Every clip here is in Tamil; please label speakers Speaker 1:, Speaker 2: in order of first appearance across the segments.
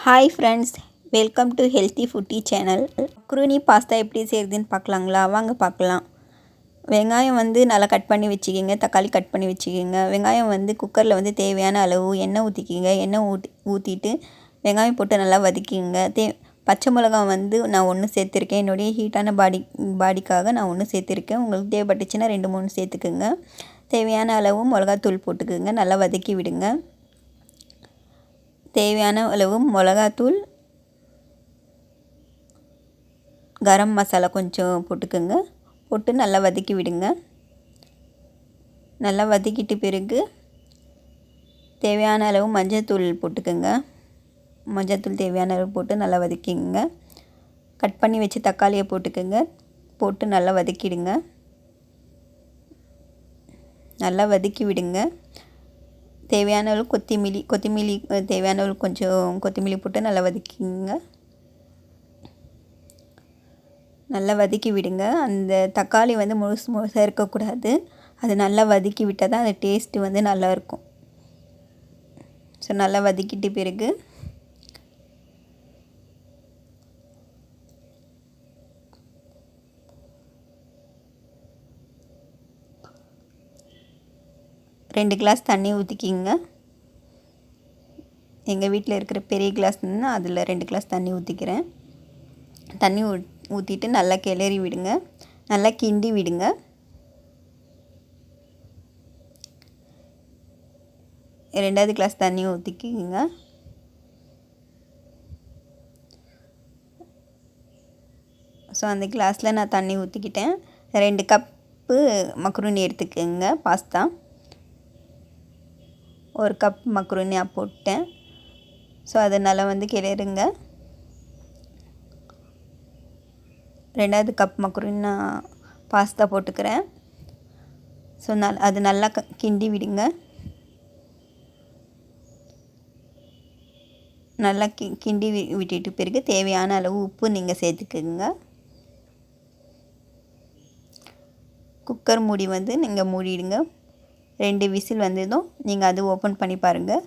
Speaker 1: Hi friends, welcome to healthy foodie channel. Macaroni pasta எப்படி செய்கிறதுன்னு பார்க்கலாங்களா? வாங்க பார்க்கலாம். வெங்காயம் நல்லா கட் பண்ணி வச்சுக்கிங்க, தக்காளி கட் பண்ணி வச்சுக்கிங்க. வெங்காயம் குக்கரில் தேவையான அளவு எண்ணெய் ஊற்றிக்கிங்க. எண்ணெய் ஊற்றிட்டு வெங்காயம் போட்டு நல்லா வதக்கிங்க. பச்சை மிளகாய் நான் 1 சேர்த்துருக்கேன். என்னுடைய ஹீட்டான பாடிக்காக நான் 1 சேர்த்துருக்கேன். உங்களுக்கு தேவைப்பட்டுச்சுன்னா 2-3 சேர்த்துக்குங்க. தேவையான அளவு மிளகாத்தூள் போட்டுக்குங்க. நல்லா வதக்கி விடுங்க. தேவையான அளவு மிளகாத்தூள், கரம் மசாலா கொஞ்சம் போட்டுக்குங்க. போட்டு நல்லா வதக்கி விடுங்க. நல்லா வதக்கிட்டு பிறகு தேவையான அளவு மஞ்சள்தூள் போட்டுக்குங்க. மஞ்சள்தூள் தேவையான அளவு போட்டு நல்லா வதக்கிங்க. கட் பண்ணி வச்சு தக்காளியை போட்டுக்குங்க. போட்டு நல்லா வதக்கிடுங்க. நல்லா வதக்கி விடுங்க. தேவையான அளவு கொத்தமல்லி தேவையான அளவு கொஞ்சம் கொத்தமல்லி போட்டு நல்லா வதக்கிங்க. நல்லா வதக்கி விடுங்க. அந்த தக்காளி முழுசாக இருக்கக்கூடாது. அது நல்லா வதக்கி விட்டால் தான் அந்த டேஸ்ட்டு நல்லாயிருக்கும். ஸோ நல்லா வதக்கிட்டு பிறகு ரெண்டு கிளாஸ் தண்ணி ஊற்றிக்கிங்க. எங்கள் வீட்டில் இருக்கிற பெரிய கிளாஸ்னால் அதில் 2 கிளாஸ் தண்ணி ஊற்றிக்கிறேன். தண்ணி ஊற்றிட்டு நல்லா கிளறி விடுங்க. நல்லா கிண்டி விடுங்க. ரெண்டாவது கிளாஸ் தண்ணி ஊற்றிக்கிங்க. ஸோ அந்த கிளாஸில் நான் தண்ணி ஊற்றிக்கிட்டேன். 2 கப்பு மக்ரூனி எடுத்துக்கோங்க. பாஸ்தா 1 கப் மக்ரூனி போட்டேன். ஸோ அதை நல்லா கிளறுங்க. 2வது கப் மக்ரூனி நான் பாஸ்தா போட்டுக்கிறேன். ஸோ அது நல்லா கிண்டி விடுங்க. நல்லா கிண்டி விட்டுட்டு பிறகு தேவையான அளவு உப்பு நீங்கள் சேர்த்துக்குங்க. குக்கர் மூடி நீங்கள் மூடிடுங்க. 2 விசில் வந்ததும் நீங்கள் அது ஓப்பன் பண்ணி பாருங்கள்.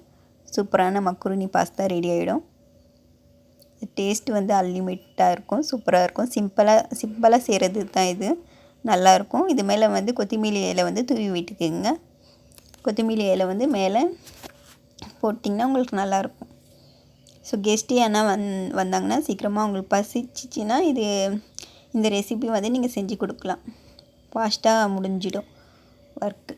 Speaker 1: சூப்பரான மக்ரூனி பாஸ்தா ரெடி ஆகிடும். டேஸ்ட்டு அன்லிமிட்டாக இருக்கும். சூப்பராக இருக்கும். சிம்பிளாக செய்கிறது தான் இது. நல்லாயிருக்கும். இது மேலே கொத்தமல்லி இலை தூவி விட்டுக்குங்க. கொத்தமல்லி இலை மேலே போட்டிங்கன்னா உங்களுக்கு நல்லாயிருக்கும். ஸோ கெஸ்ட்டு ஆனால் வந்தாங்கன்னா சீக்கிரமாக உங்களுக்கு பசிச்சிச்சின்னா இந்த ரெசிபி நீங்கள் செஞ்சு கொடுக்கலாம். ஃபாஸ்ட்டாக முடிஞ்சிடும் ஒர்க்கு.